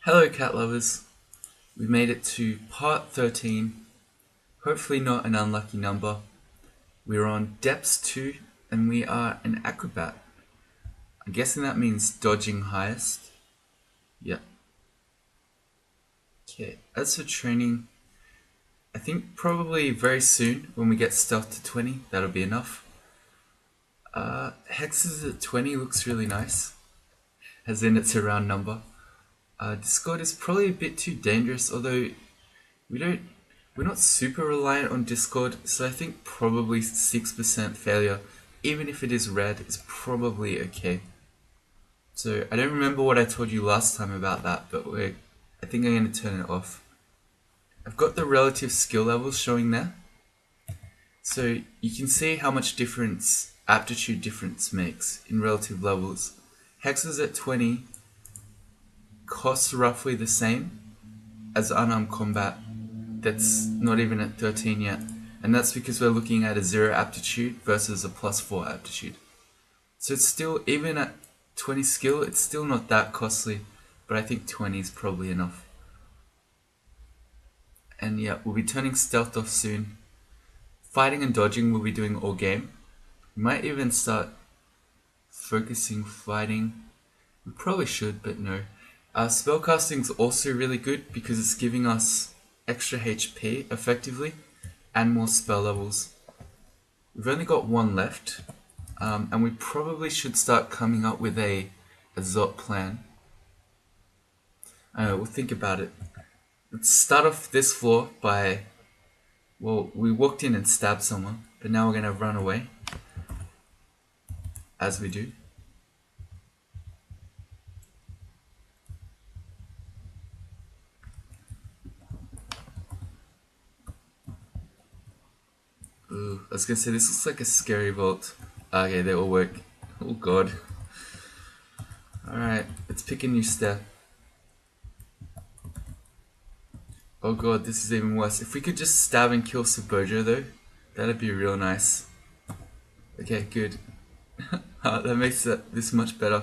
Hello cat lovers, we made it to part 13, hopefully not an unlucky number. We're on depths 2 and we are an acrobat. I'm guessing that means dodging highest. Yep. Okay, as for training, I think probably very soon when we get stealth to 20, that'll be enough. Hexes at 20 looks really nice, as in it's a round number. Discord is probably a bit too dangerous, although we're not super reliant on Discord, so I think probably 6% failure, even if it is red, is probably okay. So I don't remember what I told you last time about that, but I think I'm going to turn it off. I've got the relative skill levels showing there, so you can see how much difference aptitude difference makes in relative levels. Hexes at 20 costs roughly the same as unarmed combat that's not even at 13 yet, and that's because we're looking at a 0 aptitude versus a +4 aptitude. So it's still, even at 20 skill, it's still not that costly, but I think 20 is probably enough. And yeah, we'll be turning stealth off soon. Fighting and dodging we'll be doing all game. We might even start focusing fighting. We probably should, but no. Spellcasting is also really good because it's giving us extra HP effectively and more spell levels. We've only got one left, and we probably should start coming up with a Zot plan. We'll think about it. Let's start off this floor by, well, we walked in and stabbed someone, but now we're going to run away, as we do. Ooh, I was going to say, this looks like a scary vault. Okay, they all work. Oh god. Alright, let's pick a new step. Oh god, this is even worse. If we could just stab and kill Sabojo though, that'd be real nice. Okay, good. That makes this much better.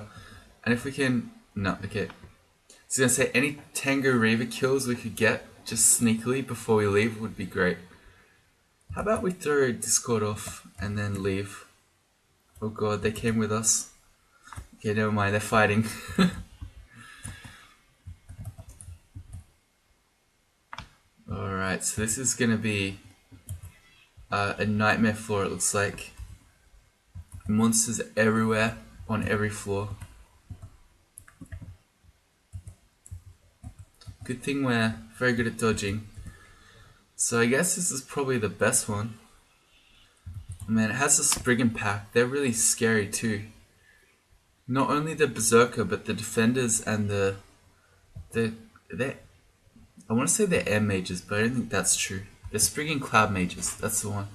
And if we can... No, okay. So I was gonna say, any Tango Reaver kills we could get just sneakily before we leave would be great. How about we throw Discord off and then leave? Oh god, they came with us. Okay, never mind, they're fighting. Alright, so this is gonna be a nightmare floor, it looks like. Monsters everywhere, on every floor. Good thing we're very good at dodging. So I guess this is probably the best one. Man, it has a Spriggan pack. They're really scary too. Not only the Berserker, but the Defenders and the I want to say they're Air Mages, but I don't think that's true. They're Spriggan Cloud Mages, that's the one.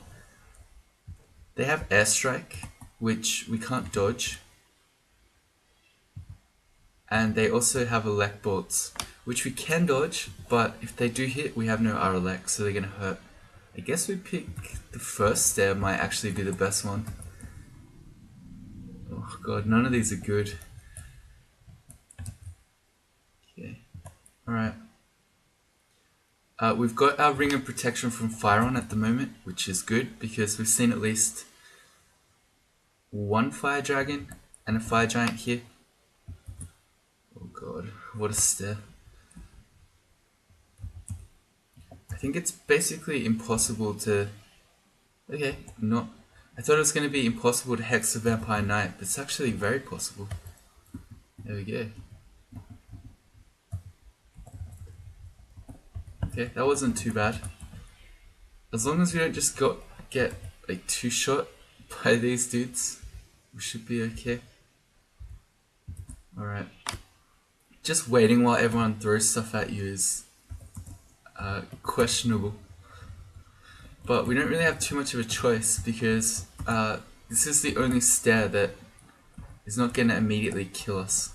They have Airstrike, which we can't dodge. And they also have Elect Bolts, which we can dodge, but if they do hit, we have no R-Elect, so they're gonna hurt. I guess we pick the first stair, might actually be the best one. Oh god, none of these are good. Okay, alright. We've got our Ring of Protection from Fire on at the moment, which is good because we've seen at least one Fire Dragon and a Fire Giant here. Oh god, what a stair. I think it's basically impossible to... Okay, not... I thought it was going to be impossible to hex a Vampire Knight, but it's actually very possible. There we go. Okay, that wasn't too bad. As long as we don't just get like two-shot by these dudes, we should be okay. Alright. Just waiting while everyone throws stuff at you is questionable. But we don't really have too much of a choice because this is the only stair that is not going to immediately kill us.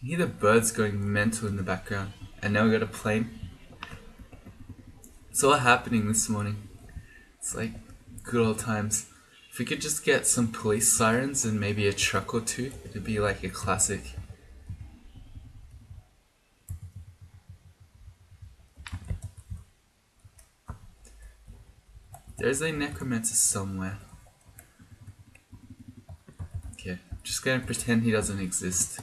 You hear the birds going mental in the background, and now we got a plane. It's all happening this morning. It's like good old times. If we could just get some police sirens and maybe a truck or two, it'd be like a classic. There's a necromancer somewhere. Okay, just gonna pretend he doesn't exist.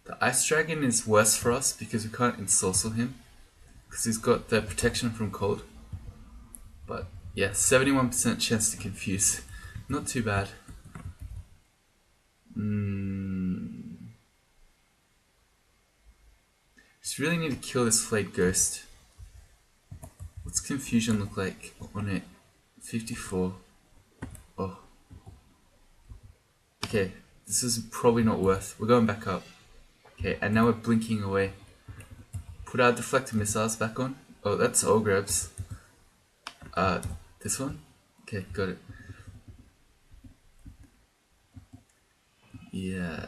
The ice dragon is worse for us because we can't ensorcel him, because he's got the protection from cold. But yeah, 71% chance to confuse. Not too bad. Just really need to kill this flayed ghost. What's confusion look like on it? 54. Oh. Okay, this is probably not worth. We're going back up. Okay, and now we're blinking away. Put our deflected missiles back on. Oh, that's all grabs. This one? Okay, got it. Yeah.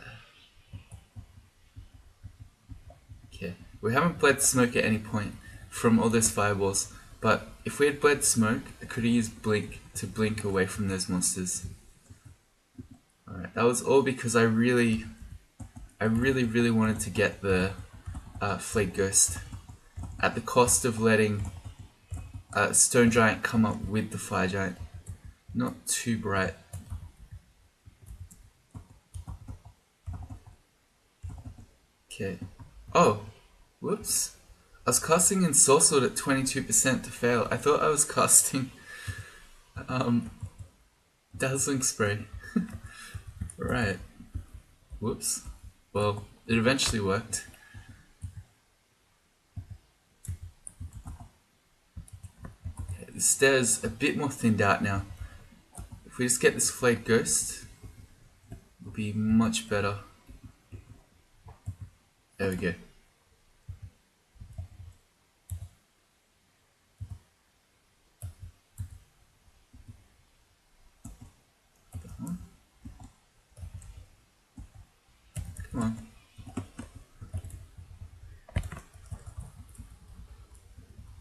Okay, we haven't bled smoke at any point from all those fireballs, but if we had bled smoke, I could have used blink to blink away from those monsters. Alright, that was all because I really wanted to get the flayed ghost at the cost of letting stone giant come up with the fire giant. Not too bright. Okay. Oh, whoops. I was casting Ensorcelled at 22% to fail. I thought I was casting Dazzling Spray. Right. Whoops. Well, it eventually worked. Okay, the stairs a bit more thinned out now. If we just get this flayed ghost, it'll be much better. There we go. Come on.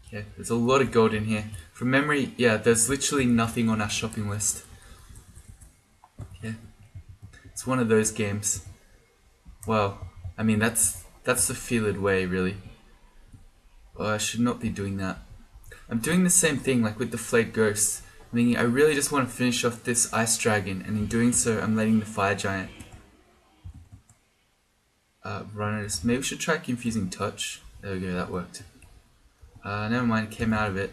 Okay, there's a lot of gold in here. From memory, yeah, there's literally nothing on our shopping list. Okay. It's one of those games. Well, I mean, that's the Felid way, really. Oh, I should not be doing that. I'm doing the same thing, like with the flayed ghost. Meaning, I really just want to finish off this ice dragon, and in doing so, I'm letting the fire giant run at us. Maybe we should try confusing touch. There we go, that worked. Never mind, it came out of it.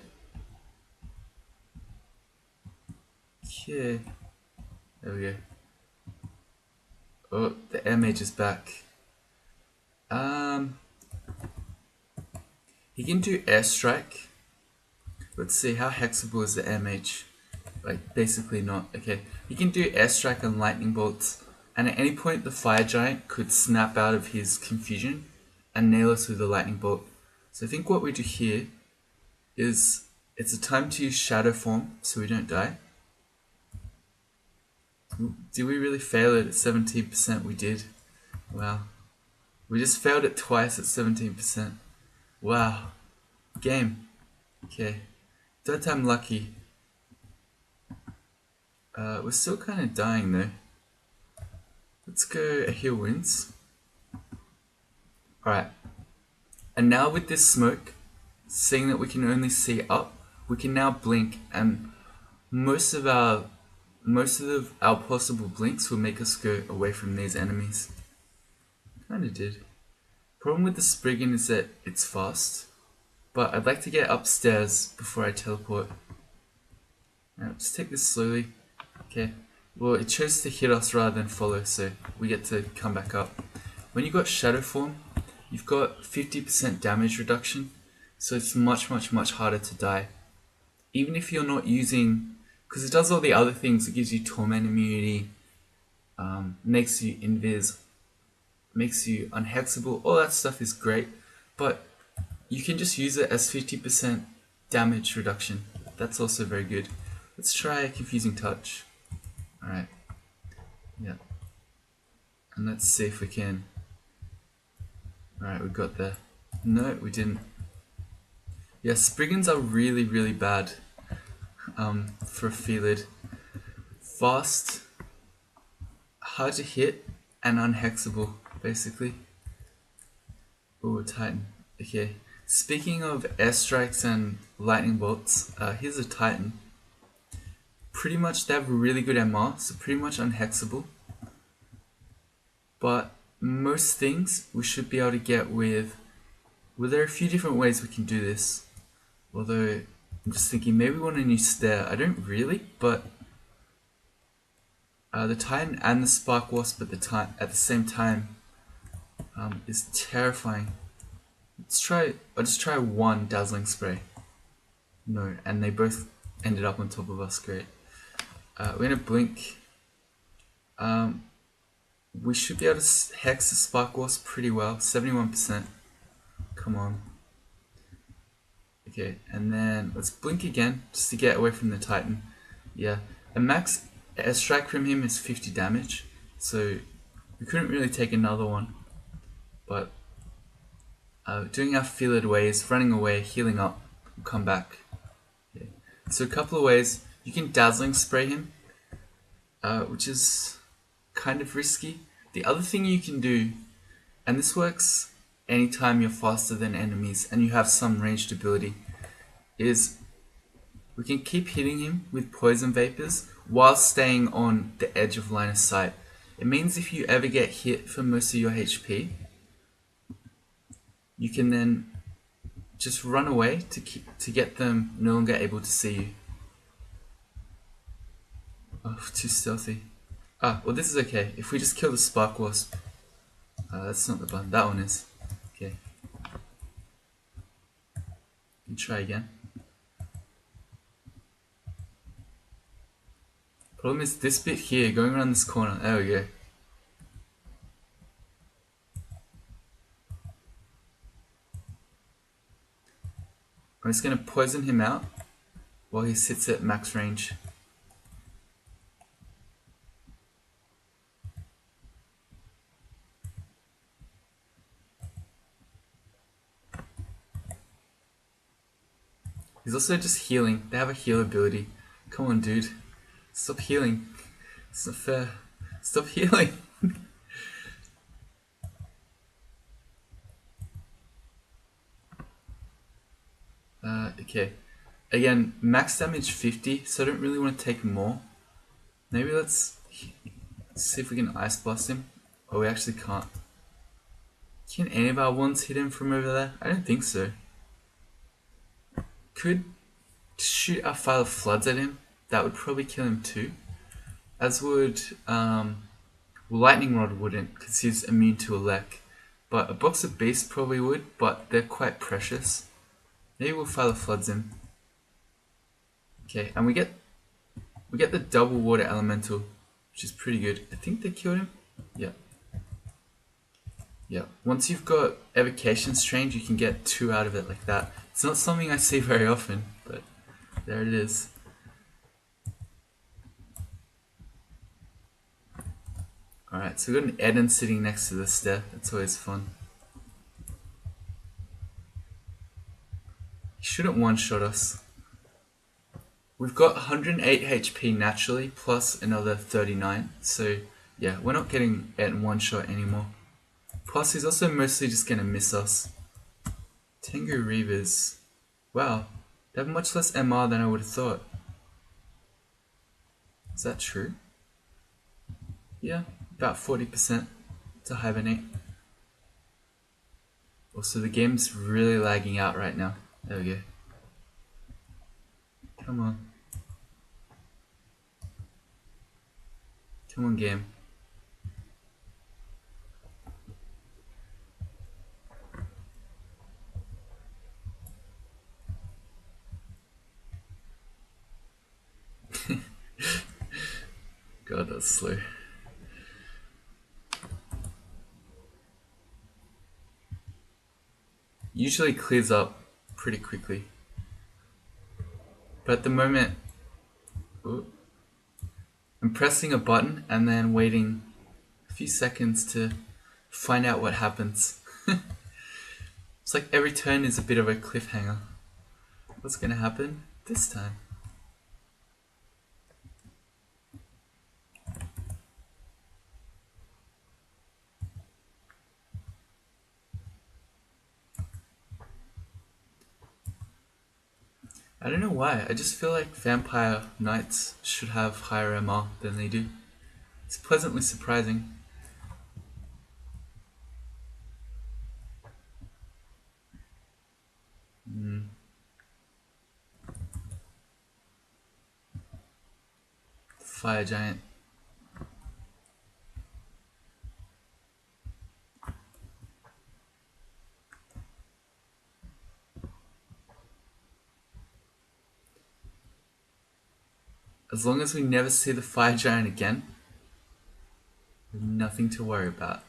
Okay. There we go. Oh, the air mage is back. He can do airstrike. Let's see, how hexable is the air mage? Like, basically not. Okay, he can do airstrike and lightning bolts, and at any point the fire giant could snap out of his confusion and nail us with a lightning bolt. So I think what we do here is it's a time to use shadow form so we don't die. Did we really fail it at 17%? We did. Wow. We just failed it twice at 17%. Wow. Game. Okay. Third time lucky. We're still kind of dying though. Let's go a heal wins. Alright. And now with this smoke, seeing that we can only see up, we can now blink, and most of our possible blinks will make us go away from these enemies. Kinda did. Problem with the Spriggan is that it's fast, but I'd like to get upstairs before I teleport. Now, let's take this slowly. Okay. Well, it chose to hit us rather than follow, so we get to come back up. When you got shadow form, you've got 50% damage reduction, so it's much harder to die. Even if you're not using, because it does all the other things, it gives you torment immunity, makes you invis, makes you unhexable, all that stuff is great, but you can just use it as 50% damage reduction. That's also very good. Let's try confusing touch. Alright. Yeah. And let's see if we can Alright, we got there. No, we didn't. Yeah, Spriggans are really, really bad for a Felid. Fast, hard to hit, and unhexable, basically. Ooh, Titan. Okay. Speaking of airstrikes and lightning bolts, here's a Titan. Pretty much they have really good MR, so pretty much unhexable. But most things we should be able to get with... Well, there are a few different ways we can do this. Although, I'm just thinking maybe we want a new stair. I don't really, but... the Titan and the Spark Wasp at the same time is terrifying. I'll just try one Dazzling Spray. No, and they both ended up on top of us, great. We're gonna blink. We should be able to hex the Spark Wasp pretty well, 71%. Come on. Okay, and then let's blink again, just to get away from the Titan. Yeah, a max airstrike from him is 50 damage, so we couldn't really take another one. But doing our Felid ways, running away, healing up, we'll come back. Okay. So a couple of ways, you can Dazzling Spray him, which is kind of risky. The other thing you can do, and this works anytime you're faster than enemies and you have some ranged ability, is we can keep hitting him with Poison Vapors while staying on the edge of line of sight. It means if you ever get hit for most of your HP, you can then just run away to get them no longer able to see you. Oh, too stealthy. Ah, well this is okay. If we just kill the Spark Wasp. That's not the button, that one is. Okay. You try again. Problem is this bit here, going around this corner. There we go. I'm just going to poison him out while he sits at max range. He's also just healing. They have a heal ability. Come on, dude. Stop healing. It's not fair. Stop healing. Okay. Again, max damage 50, so I don't really want to take more. Maybe let's see if we can Ice Blast him. Oh, we actually can't. Can any of our wands hit him from over there? I don't think so. Could shoot our File of Floods at him. That would probably kill him too. As would... well, Lightning Rod wouldn't, because he's immune to Elec. But a Box of Beasts probably would, but they're quite precious. Maybe we'll File of Floods him. Okay, and we get the double water elemental, which is pretty good. I think they killed him. Yeah. Yeah. Once you've got Evocation Strange, you can get 2 out of it like that. It's not something I see very often, but there it is. Alright, so we've got an Eden sitting next to the stair. That's always fun. He shouldn't one-shot us. We've got 108 HP naturally, plus another 39. So, yeah, we're not getting Eden one-shot anymore. Plus, he's also mostly just going to miss us. Tengu Reavers. Wow, they have much less MR than I would have thought. Is that true? Yeah, about 40% to hibernate. Also, the game's really lagging out right now. There we go. Come on. Come on, game. God, that's slow. Usually clears up pretty quickly. But at the moment, I'm pressing a button and then waiting a few seconds to find out what happens. It's like every turn is a bit of a cliffhanger. What's gonna happen this time? I don't know why, I just feel like vampire knights should have higher MR than they do. It's pleasantly surprising. Fire giant. As long as we never see the fire giant again, nothing to worry about.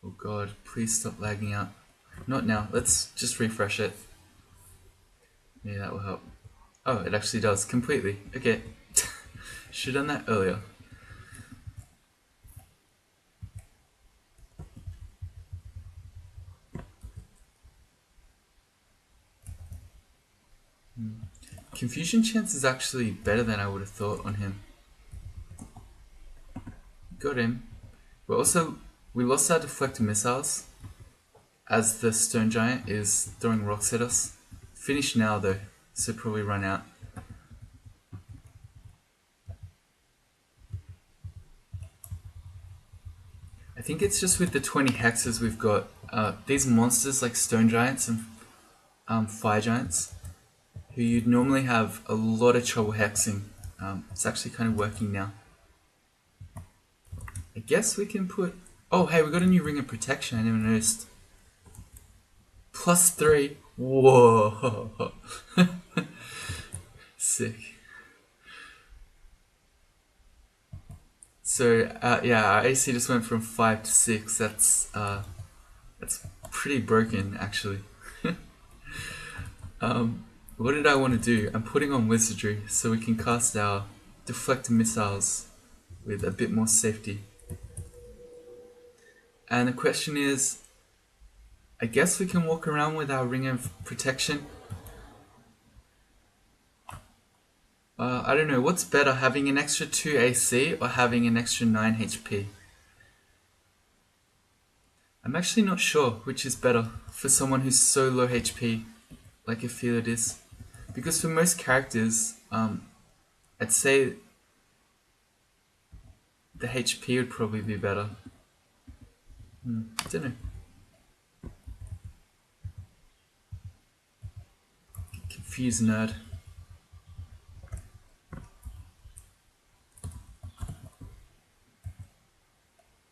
Oh god, please stop lagging out. Not now, let's just refresh it. Maybe that will help. Oh, it actually does, completely. Okay. Should have done that earlier. Confusion chance is actually better than I would have thought on him. Got him. We lost our deflector missiles as the stone giant is throwing rocks at us. Finish now though, so probably run out. I think it's just with the 20 hexes we've got, these monsters like stone giants and fire giants, who you'd normally have a lot of trouble hexing. It's actually kind of working now. I guess we can put... Oh hey, we got a new ring of protection, I never noticed. +3. Whoa. Sick. So yeah, our AC just went from 5 to 6. That's pretty broken actually. What did I want to do? I'm putting on wizardry so we can cast our deflector missiles with a bit more safety. And the question is, I guess we can walk around with our ring of protection. I don't know, what's better, having an extra 2 AC or having an extra 9 HP? I'm actually not sure which is better for someone who's so low HP, like a Felid is. Because for most characters, I'd say the HP would probably be better. Don't know. Confused nerd.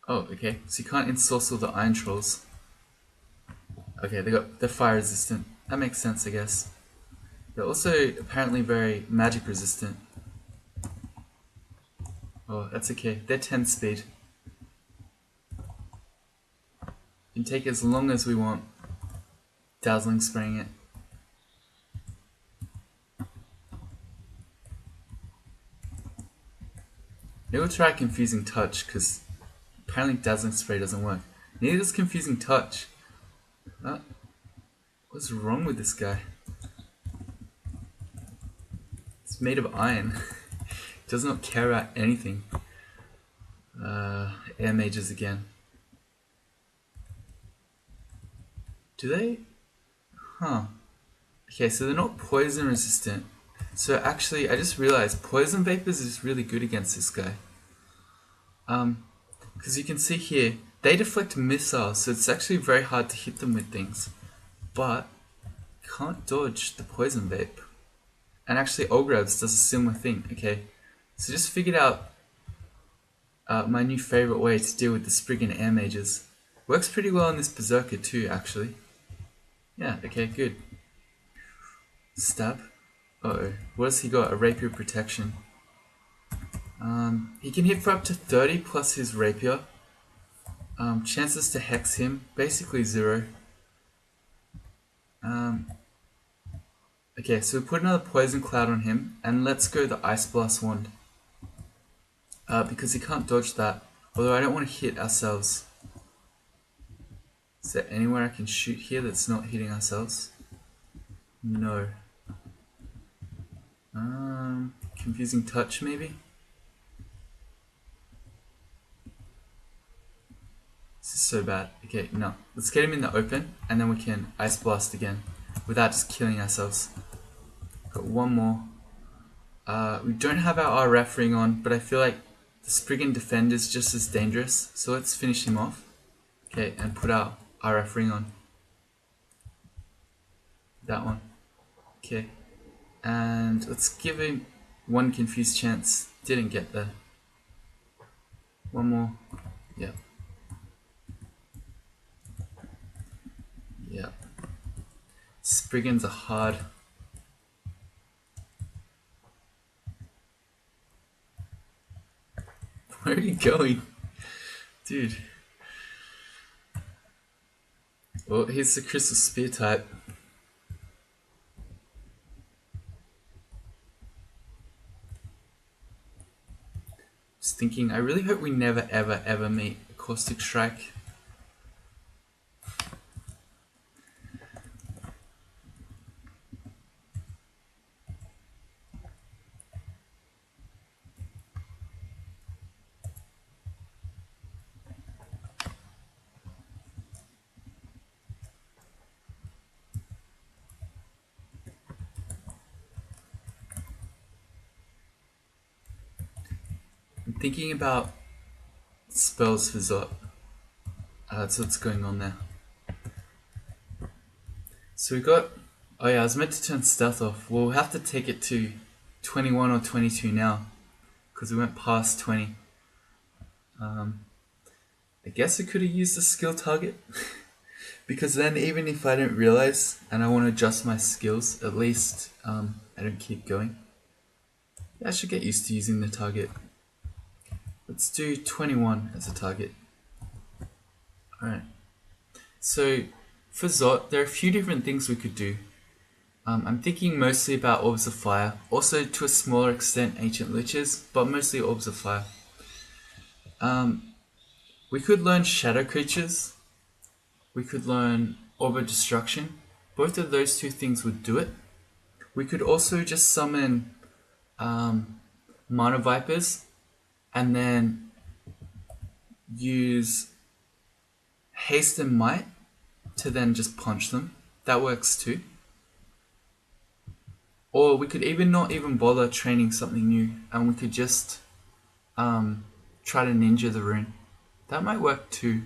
Oh, okay. So you can't ensorcel the iron trolls. Okay, they're fire resistant. That makes sense, I guess. They're also apparently very magic resistant. Oh, that's okay. They're 10 speed. We can take as long as we want. Dazzling spraying it. Maybe we'll try confusing touch, because apparently dazzling spray doesn't work. Neither does confusing touch. What's wrong with this guy? It's made of iron. Does not care about anything. Air mages again. Do they? Huh. Okay, so they're not poison resistant. So actually, I just realized poison vapors is really good against this guy. Because you can see here, they deflect missiles, so it's actually very hard to hit them with things. But can't dodge the poison vape. And actually, Ogrebs does a similar thing. Okay, so just figured out my new favorite way to deal with the Spriggan air mages. Works pretty well on this berserker too, actually. Yeah. Okay. Good. Stab. Uh-oh. What has he got? A rapier protection. He can hit for up to 30 plus his rapier. Chances to hex him, basically 0. Okay, so we put another poison cloud on him, and let's go the ice blast wand. Because he can't dodge that. Although I don't want to hit ourselves. Is there anywhere I can shoot here that's not hitting ourselves? No. Confusing touch maybe? This is so bad. Okay, no. Let's get him in the open and then we can Ice Blast again without just killing ourselves. Got one more. We don't have our RF ring on, but I feel like the Spriggan Defend is just as dangerous. So let's finish him off. Okay, and put our RF ring on. That one. Okay. And let's give him one confused chance. Didn't get there. One more. Yeah. Yeah. Spriggans are hard. Where are you going? Dude. Well, here's the Crystal Spear type. Just thinking, I really hope we never ever meet a Caustic Strike. I'm thinking about spells for Zot. That's what's going on there. So we got... Oh yeah, I was meant to turn Stealth off. Well, we'll have to take it to 21 or 22 now. Because we went past 20. I guess I could have used the skill target. Because then even if I don't realize and I want to adjust my skills, at least I don't keep going. Yeah, I should get used to using the target. Let's do 21 as a target. Alright. So for Zot, there are a few different things we could do. I'm thinking mostly about Orbs of Fire. Also to a smaller extent Ancient Liches, but mostly Orbs of Fire. We could learn Shadow Creatures. We could learn Orb of Destruction. Both of those two things would do it. We could also just summon Mana Vipers and then use Haste and Might to then just punch them. That works too. Or we could even not even bother training something new and we could just try to ninja the rune. That might work too.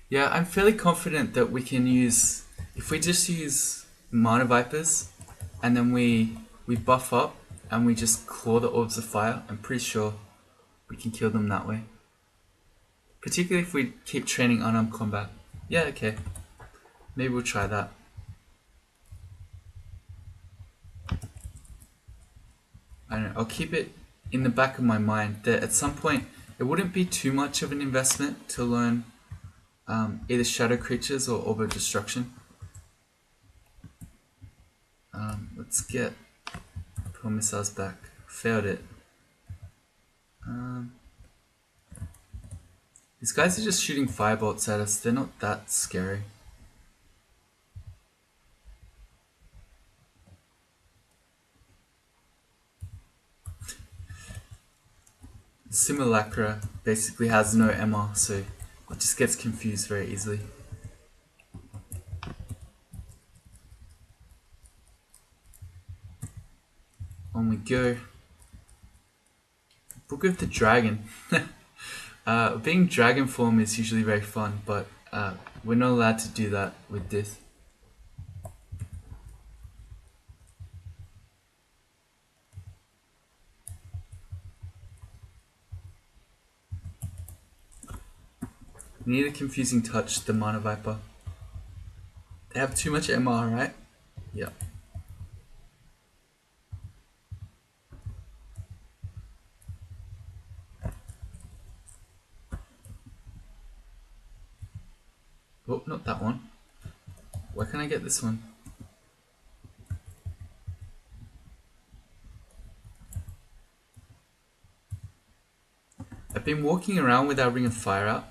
Yeah, I'm fairly confident that we can use, if we just use Mana Vipers and then we buff up and we just claw the Orbs of Fire, I'm pretty sure we can kill them that way. Particularly if we keep training unarmed combat. Yeah, okay. Maybe we'll try that. I don't know, I'll keep it in the back of my mind that at some point it wouldn't be too much of an investment to learn either Shadow Creatures or Orb of Destruction. Let's get Pearl Missiles back. Failed it. These guys are just shooting firebolts at us. They're not that scary. Simulacra basically has no MR, so it just gets confused very easily. On we go. Book of the Dragon. Being dragon form is usually very fun, but we're not allowed to do that with this. We need a confusing touch, the Mana Viper. They have too much MR, right? Yeah. Oh, not that one. Where can I get this one? I've been walking around with our Ring of Fire out.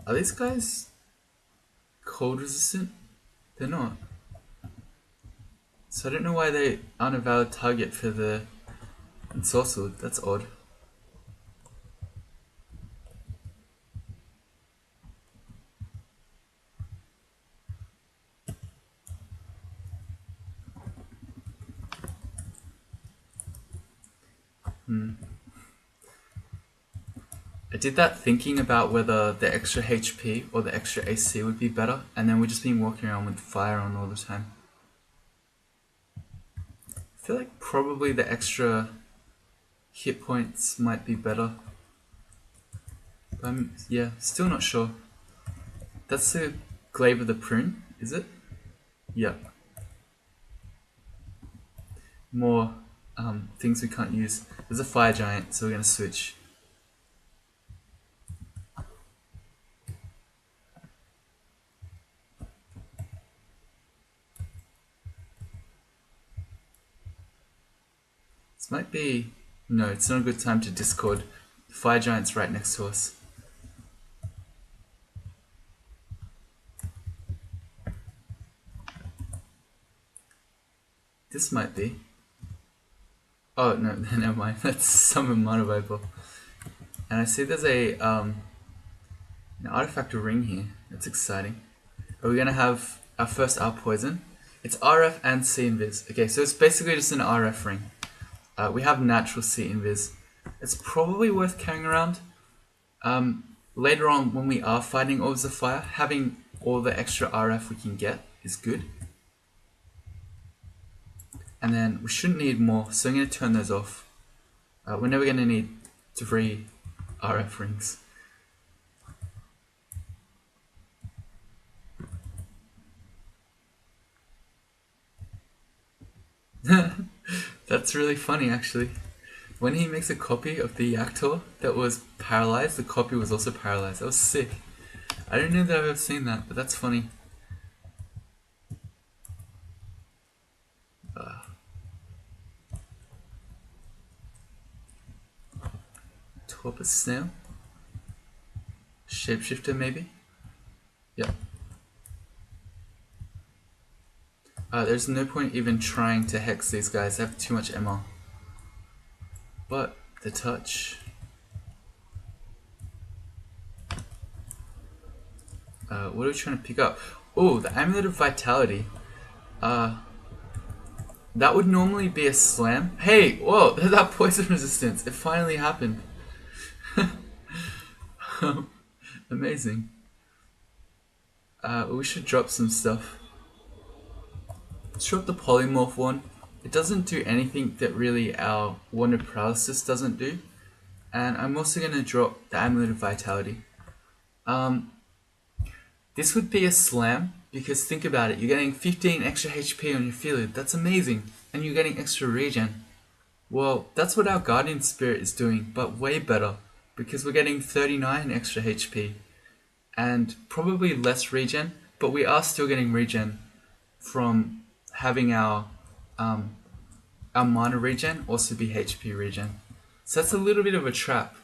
Are these guys cold resistant? They're not. So I don't know why they aren't a valid target for the Ensorcelled. That's odd. I did that thinking about whether the extra HP or the extra AC would be better, and then we've just been walking around with fire on all the time. I feel like probably the extra hit points might be better. But yeah, still not sure. That's the glaive of the prune, is it? Yeah. More things we can't use. There's a fire giant, so we're gonna switch. This might be... No, it's not a good time to discord. The fire giant's right next to us. This might be. Oh, no, never mind. That's summon Mana Viper. And I see there's an artifact ring here. That's exciting. Are we going to have our first R poison? It's RF and C invis. Okay, so it's basically just an RF ring. We have natural C invis. It's probably worth carrying around. Later on, when we are fighting Orbs of Fire, having all the extra RF we can get is good. And then we shouldn't need more, so I'm going to turn those off. We're never going to need 3 RF rings. That's really funny, actually. When he makes a copy of the actor that was paralyzed, the copy was also paralyzed. That was sick. I don't know that I've ever seen that, but that's funny. Torpus snail? Shapeshifter, maybe? Yep. There's no point even trying to hex these guys. They have too much MR. But the touch. What are we trying to pick up? Oh, the Amulet of Vitality. That would normally be a slam. Hey, whoa, that poison resistance. It finally happened. Amazing. We should drop some stuff. Let's drop the polymorph one. It doesn't do anything that really our Wand of Paralysis doesn't do. And I'm also going to drop the Amulet of Vitality. This would be a slam, because think about it, you're getting 15 extra HP on your Felid. That's amazing. And you're getting extra regen. Well, that's what our Guardian Spirit is doing, but way better, because we're getting 39 extra HP. And probably less regen, but we are still getting regen from having our mana regen also be HP regen. So that's a little bit of a trap.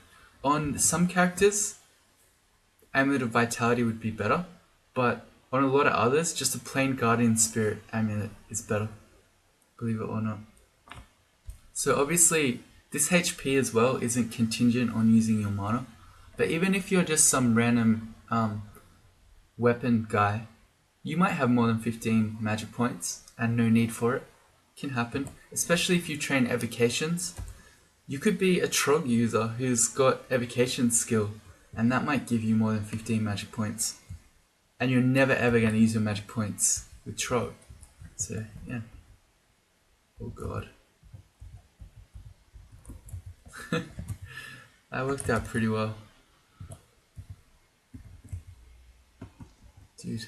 On some characters, Amulet of Vitality would be better, but on a lot of others, just a plain Guardian Spirit Amulet is better, believe it or not. So obviously, this HP as well isn't contingent on using your mana, but even if you're just some random weapon guy, you might have more than 15 magic points and no need for it. Can happen, especially if you train evocations. You could be a Trog user who's got evocation skill, and that might give you more than 15 magic points. And you're never ever going to use your magic points with Trog. So, yeah. Oh god. That worked out pretty well. Dude.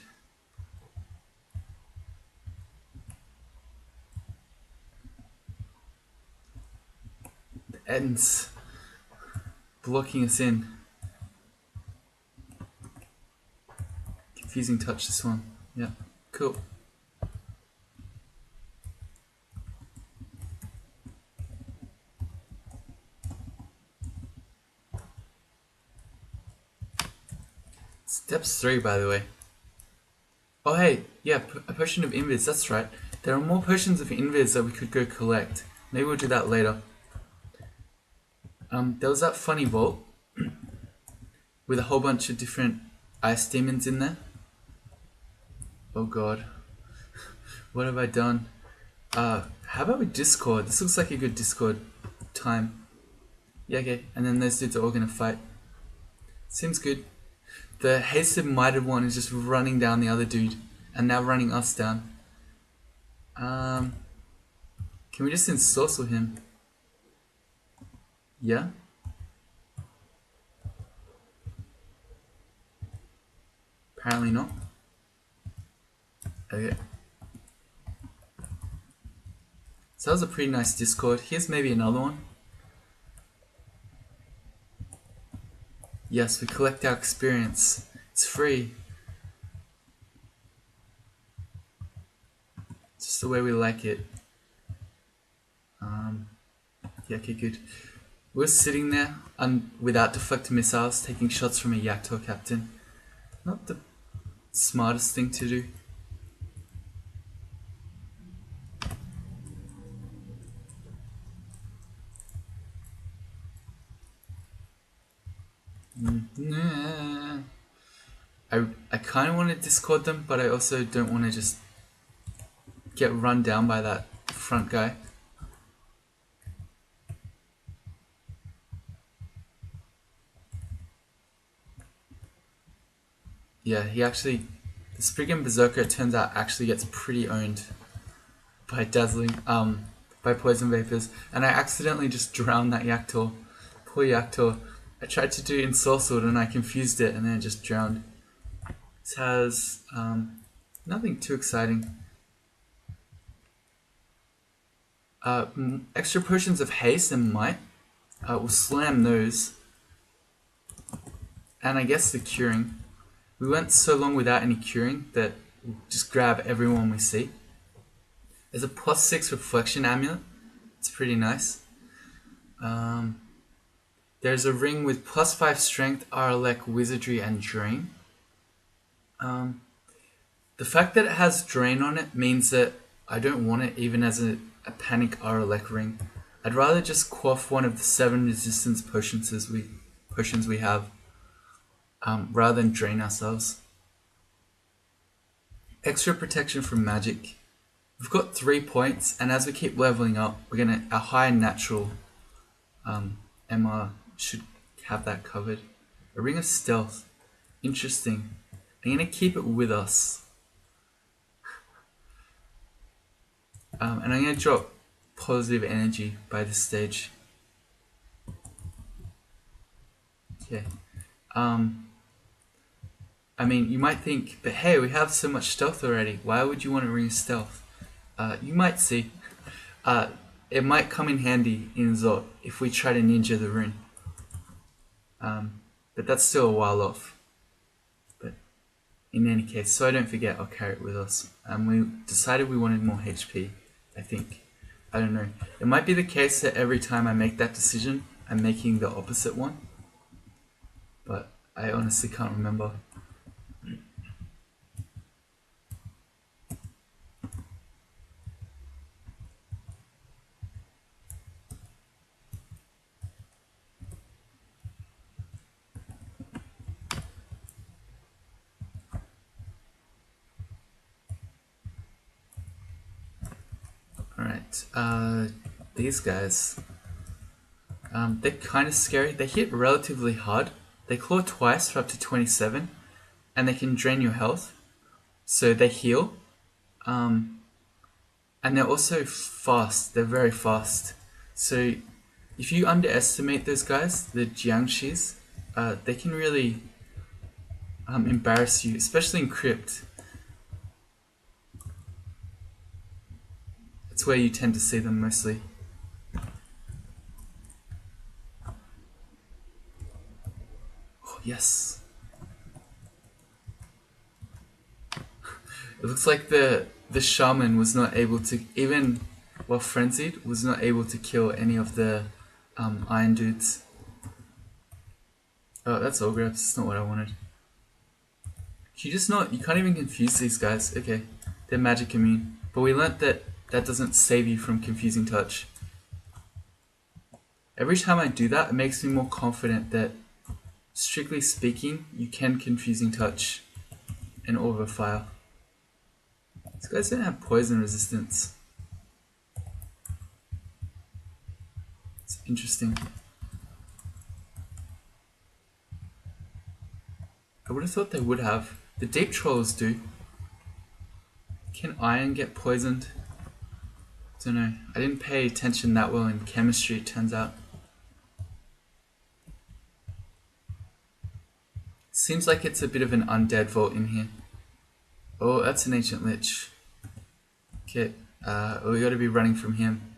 The Ents blocking us in. Confusing touch, this one. Yeah, cool. Steps 3, by the way. Oh hey, yeah, a potion of invis, that's right. There are more potions of invis that we could go collect. Maybe we'll do that later. There was that funny vault with a whole bunch of different ice demons in there. Oh god. What have I done? How about we Discord? This looks like a good Discord time. Yeah, okay. And then those dudes are all gonna fight. Seems good. The hasted minded one is just running down the other dude and now running us down. Can we just ensorcel him? Yeah? Apparently not. Okay. So that was a pretty nice Discord. Here's maybe another one. Yes, we collect our experience. It's free. It's just the way we like it. Yeah, okay, good. We're sitting there without deflector missiles, taking shots from a Yaktor captain. Not the smartest thing to do. I kind of want to Discord them, but I also don't want to just get run down by that front guy. Yeah, the Spriggan Berserker, it turns out, actually gets pretty owned by by poison vapors, and I accidentally just drowned that Yaktor. Poor Yaktor. I tried to do Ensorcelled and I confused it and then it just drowned. This has nothing too exciting. Extra potions of haste and might. We'll slam those. And I guess the curing. We went so long without any curing that we'll just grab everyone we see. There's a +6 reflection amulet. It's pretty nice. There's a ring with +5 strength, Arlec, wizardry, and drain. The fact that it has drain on it means that I don't want it even as a panic Arlec ring. I'd rather just quaff one of the 7 resistance potions we have, rather than drain ourselves. Extra protection from magic. We've got 3 points, and as we keep leveling up, a high natural MR should have that covered. A ring of stealth. Interesting. I'm gonna keep it with us. And I'm gonna drop positive energy by this stage. Okay. I mean, you might think, but hey, we have so much stealth already. Why would you want a ring of stealth? You might see. It might come in handy in Zot if we try to ninja the rune. But that's still a while off. But in any case, so I don't forget, I'll carry it with us. We decided we wanted more HP, I think. I don't know. It might be the case that every time I make that decision, I'm making the opposite one. But I honestly can't remember. Alright, these guys, they're kind of scary. They hit relatively hard. They claw twice for up to 27, and they can drain your health. So they heal, and they're also fast. They're very fast. So if you underestimate those guys, the Jiangshis, they can really embarrass you, especially in Crypt. It's where you tend to see them mostly. Oh, yes. It looks like the shaman was not able to, even while frenzied, was not able to kill any of the iron dudes. Oh, that's Ogre. That's not what I wanted. You can't even confuse these guys. Okay, they're magic immune. But we learnt that that doesn't save you from confusing touch. Every time I do that, it makes me more confident that, strictly speaking, you can confusing touch an Orb of Fire. These guys don't have poison resistance. It's interesting. I would have thought they would have. The deep trolls do. Can iron get poisoned? Don't know. I didn't pay attention that well in chemistry, it turns out. Seems like it's a bit of an undead vault in here. Oh, that's an ancient lich. Okay, we gotta be running from him.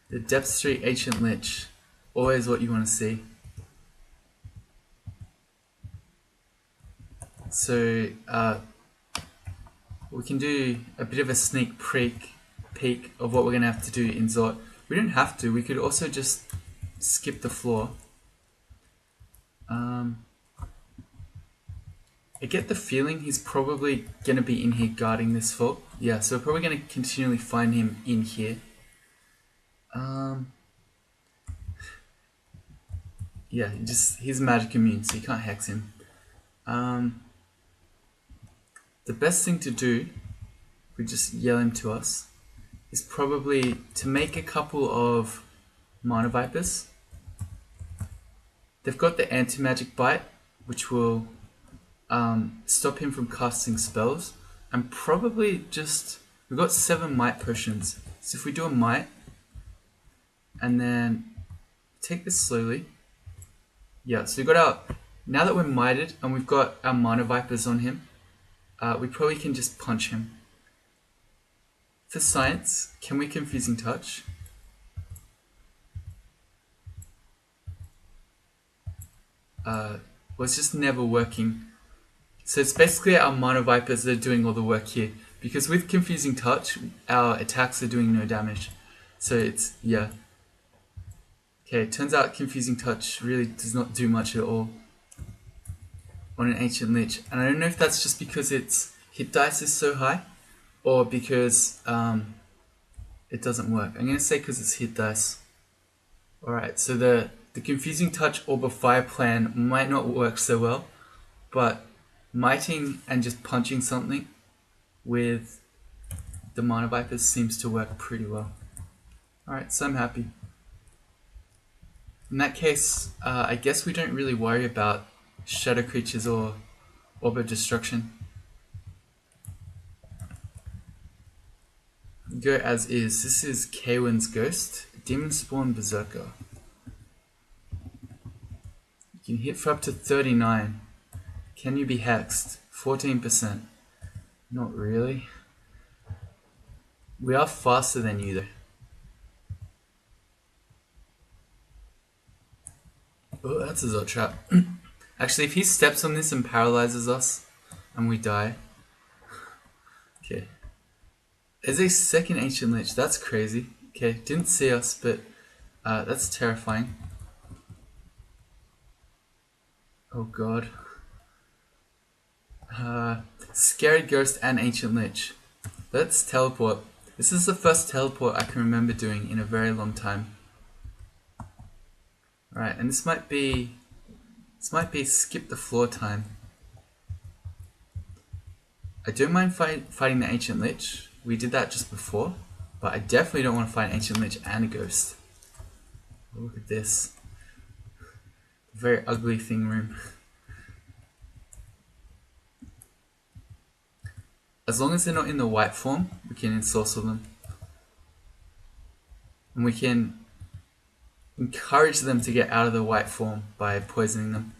The depth 3 ancient lich. Always what you want to see. So, we can do a bit of a sneak peek of what we're going to have to do in Zot. We don't have to, we could also just skip the floor. I get the feeling he's probably going to be in here guarding this vault. Yeah, so we're probably going to continually find him in here. Yeah, he's magic immune, so you can't hex him. The best thing to do, if we just yell him to us, is probably to make a couple of Mana Vipers. They've got the anti-magic bite, which will stop him from casting spells. And probably we've got 7 might potions. So if we do a might, and then take this slowly. Yeah, so we've got now that we're mighted and we've got our Mana Vipers on him, we probably can just punch him. For science, can we confusing touch? Well, it's just never working. So it's basically our Mana Vipers that are doing all the work here. Because with confusing touch, our attacks are doing no damage. So it's, yeah. Okay, it turns out confusing touch really does not do much at all on an ancient lich. And I don't know if that's just because its hit dice is so high, or because it doesn't work. I'm going to say because it's hit dice. Alright, so the confusing touch Orb of Fire plan might not work so well, but mighting and just punching something with the Mana Vipers seems to work pretty well. Alright, so I'm happy. In that case, I guess we don't really worry about shadow creatures or Orb of Destruction. Go as is. This is Kaywin's Ghost, Demon Spawn Berserker. You can hit for up to 39. Can you be hexed? 14%. Not really. We are faster than you though. Oh, that's a Zot trap. Actually, if he steps on this and paralyzes us, and we die. Okay. There's a second Ancient Lich. That's crazy. Okay, didn't see us, but that's terrifying. Oh god. Scary Ghost and Ancient Lich. Let's teleport. This is the first teleport I can remember doing in a very long time. Alright, and this might be skip the floor time. I don't mind fighting the Ancient Lich. We did that just before, but I definitely don't want to fight an Ancient Lich and a Ghost. Oh, look at this. Very ugly thing room. As long as they're not in the white form, we can ensorcel them. And we can encourage them to get out of the white form by poisoning them.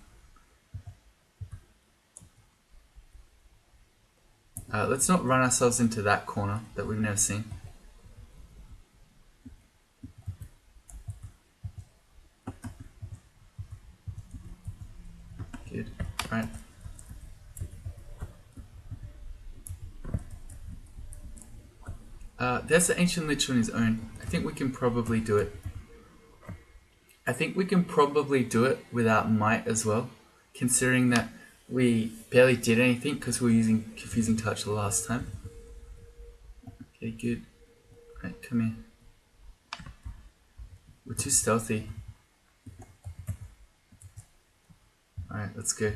Let's not run ourselves into that corner that we've never seen. Good. Right. There's the Ancient Lich on his own. I think we can probably do it. I I think we can probably do it without might as well, considering that we barely did anything because we were using Confusing Touch the last time. Okay, good. Right, come here. We're too stealthy. Alright, let's go.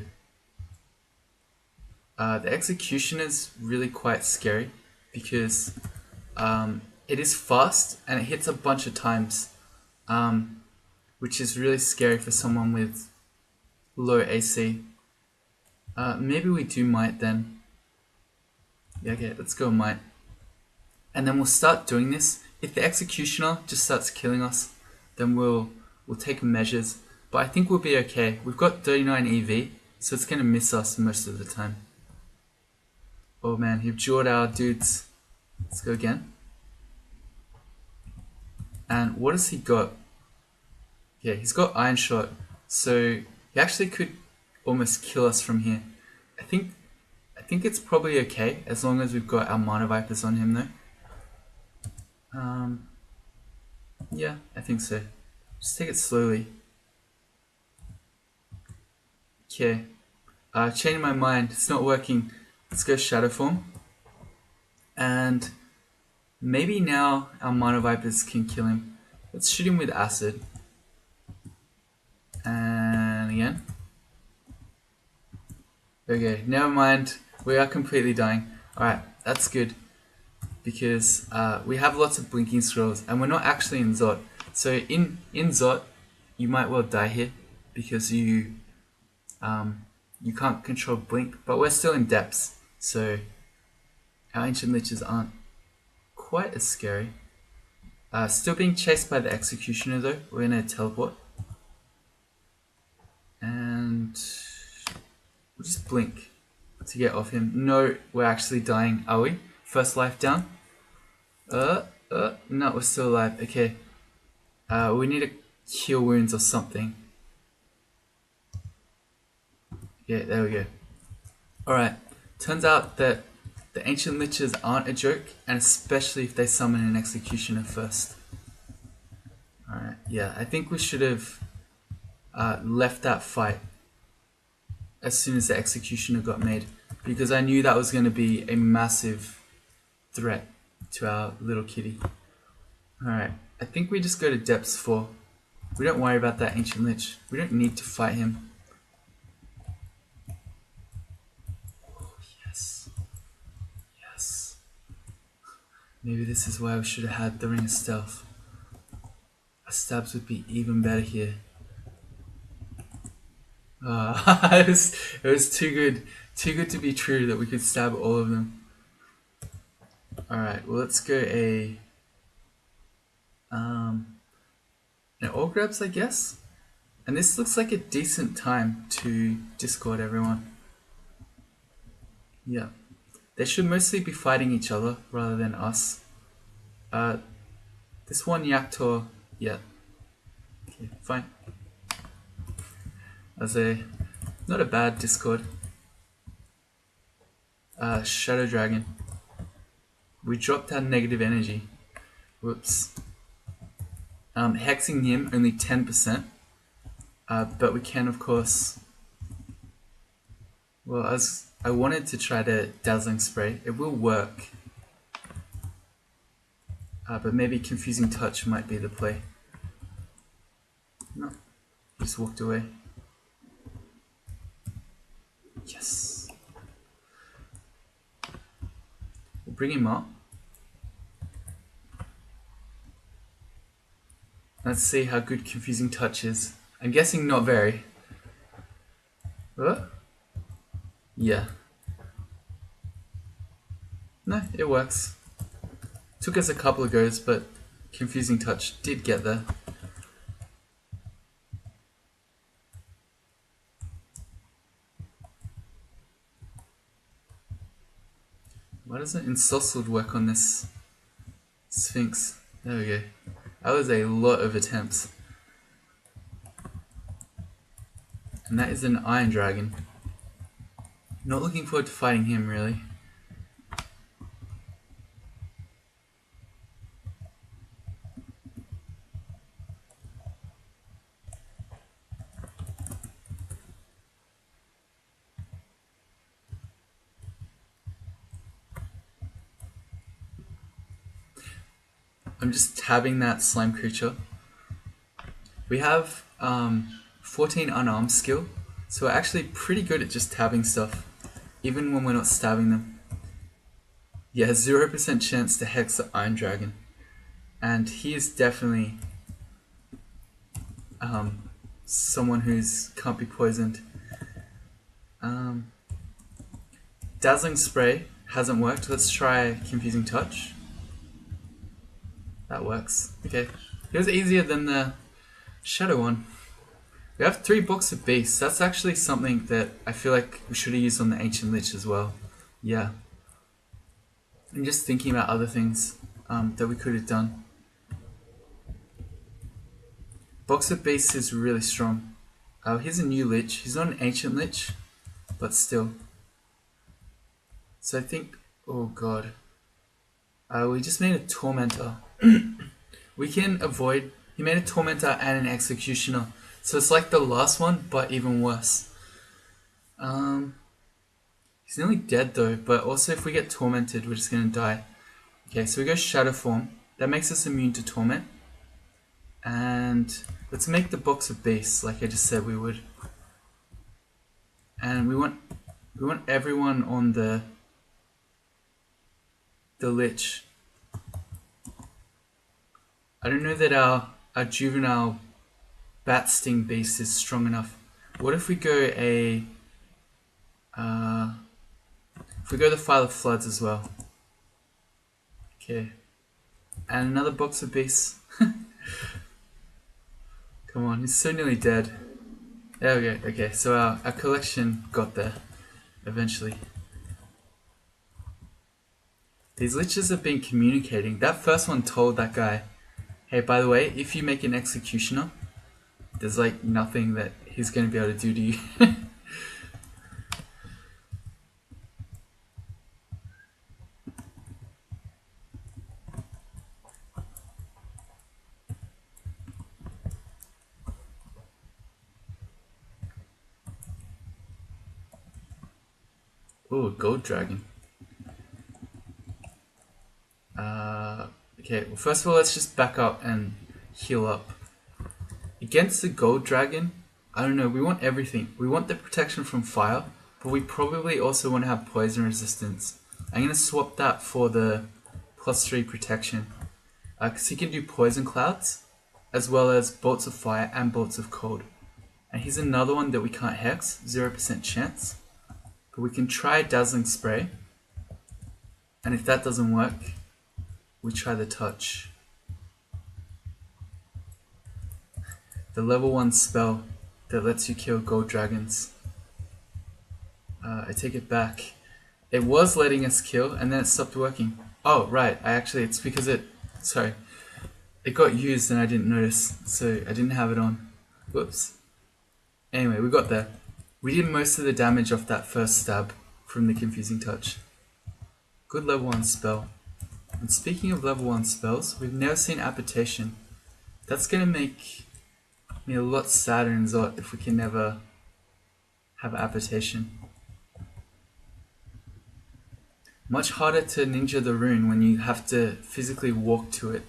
The execution is really quite scary because it is fast and it hits a bunch of times, which is really scary for someone with low AC. Maybe we do might then. Yeah, okay, let's go might. And then we'll start doing this. If the executioner just starts killing us, then we'll take measures. But I think we'll be okay. We've got 39 EV, so it's going to miss us most of the time. Oh man, he jawed our dudes. Let's go again. And what has he got? Yeah, he's got Iron Shot, so he actually could almost kill us from here. I think it's probably okay as long as we've got our Mana Vipers on him though. Yeah, I think so. Just take it slowly. Okay. Changing my mind. It's not working. Let's go Shadow Form. And maybe now our Mana Vipers can kill him. Let's shoot him with Acid. And again. Okay, never mind. We are completely dying. Alright, that's good. Because we have lots of blinking scrolls and we're not actually in Zot. So in Zot, you might well die here because you can't control blink, but we're still in depths, so our ancient liches aren't quite as scary. Still being chased by the executioner though. We're gonna teleport and we'll just blink to get off him. No, we're actually dying, are we? First life down. No, we're still alive. Okay. We need to heal wounds or something. Yeah, there we go. Alright, turns out that the ancient liches aren't a joke, and especially if they summon an executioner first. Alright, yeah, I think we should have left that fight as soon as the executioner got made, because I knew that was going to be a massive threat to our little kitty. Alright, I think we just go to depths 4. We don't worry about that ancient lich. We don't need to fight him. Yes. Maybe this is why we should have had the Ring of Stealth. Our stabs would be even better here. It was too good to be true that we could stab all of them. Alright, well let's go an All Grabs, I guess? And this looks like a decent time to discord everyone. Yeah. They should mostly be fighting each other rather than us. This one Yaktor, yeah. Okay, fine. That's not a bad discord. Shadow Dragon. We dropped our negative energy. Whoops. Hexing him only 10%. But we can of course. Well, I wanted to try the Dazzling Spray. It will work. But maybe Confusing Touch might be the play. No, he just walked away. Yes. We'll bring him up. Let's see how good Confusing Touch is. I'm guessing not very. What? Yeah. No, it works. Took us a couple of goes, but Confusing Touch did get there. Why doesn't Ensorcelled work on this Sphinx? There we go. That was a lot of attempts. And that is an Iron Dragon. Not looking forward to fighting him, really. I'm just tabbing that slime creature. We have 14 unarmed skill, so we're actually pretty good at just tabbing stuff, even when we're not stabbing them. Yeah, 0% chance to hex the Iron Dragon, and he is definitely someone who's can't be poisoned. Dazzling Spray hasn't worked. Let's try Confusing Touch. That works. Okay, it was easier than the Shadow one. We have 3 books of Beasts. That's actually something that I feel like we should have used on the Ancient Lich as well. Yeah. I'm just thinking about other things that we could have done. Box of Beasts is really strong. Here's a new Lich. He's not an Ancient Lich, but still. So I think... Oh god. We just made a Tormentor. We can avoid... He made a Tormentor and an Executioner. So it's like the last one, but even worse. He's nearly dead though, but also if we get Tormented, we're just going to die. Okay, so we go Shadow Form. That makes us immune to Torment. And let's make the Box of Beasts, like I just said we would. And we want everyone on the Lich. I don't know that our juvenile Bat Sting Beast is strong enough. What if we go a... if we go the File of Floods as well. Okay. And another Box of Beasts. Come on, he's so nearly dead. There we go. Okay, so our collection got there. Eventually. These Liches have been communicating. That first one told that guy, hey, by the way, if you make an Executioner, there's like nothing that he's going to be able to do to you. Oh, Gold Dragon. Okay, well first of all let's just back up and heal up. Against the Gold Dragon, I don't know, we want everything. We want the protection from fire, but we probably also want to have poison resistance. I'm going to swap that for the +3 protection. Because he can do Poison Clouds, as well as Bolts of Fire and Bolts of Cold. And here's another one that we can't hex, 0% chance. But we can try Dazzling Spray. And if that doesn't work, we try the Touch. The level 1 spell that lets you kill gold dragons. I take it back. It was letting us kill and then it stopped working. Oh, right. It's because it got used and I didn't notice. So I didn't have it on. Whoops. Anyway, we got there. We did most of the damage off that first stab from the Confusing Touch. Good level 1 spell. And speaking of level 1 spells, we've never seen Apportation. That's going to make me a lot sadder in Zot if we can never have Apportation. Much harder to ninja the rune when you have to physically walk to it.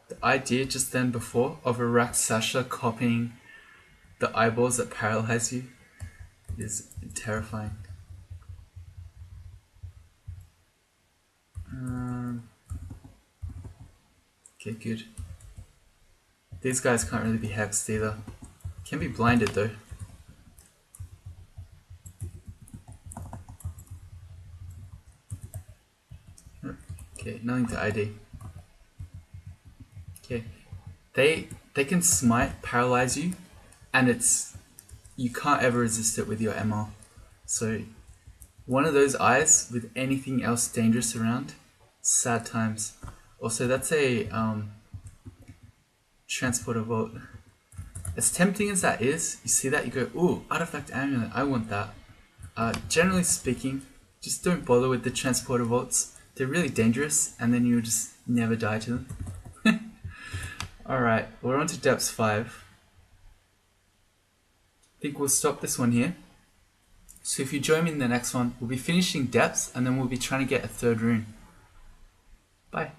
The idea just then before of a Raksasha copying the eyeballs that paralyze you is terrifying. Okay, good. These guys can't really be hexed either. Can be blinded though. Okay, nothing to ID. Okay, they can smite, paralyze you, and you can't ever resist it with your MR. So one of those eyes with anything else dangerous around, sad times. Also, that's a transporter vault. As tempting as that is, you see that you go, ooh, artifact amulet, I want that. Generally speaking, just don't bother with the transporter vaults. They're really dangerous, and then you'll just never die to them. Alright, we're on to depths 5. I think we'll stop this one here. So if you join me in the next one, we'll be finishing depths and then we'll be trying to get a third rune. Bye.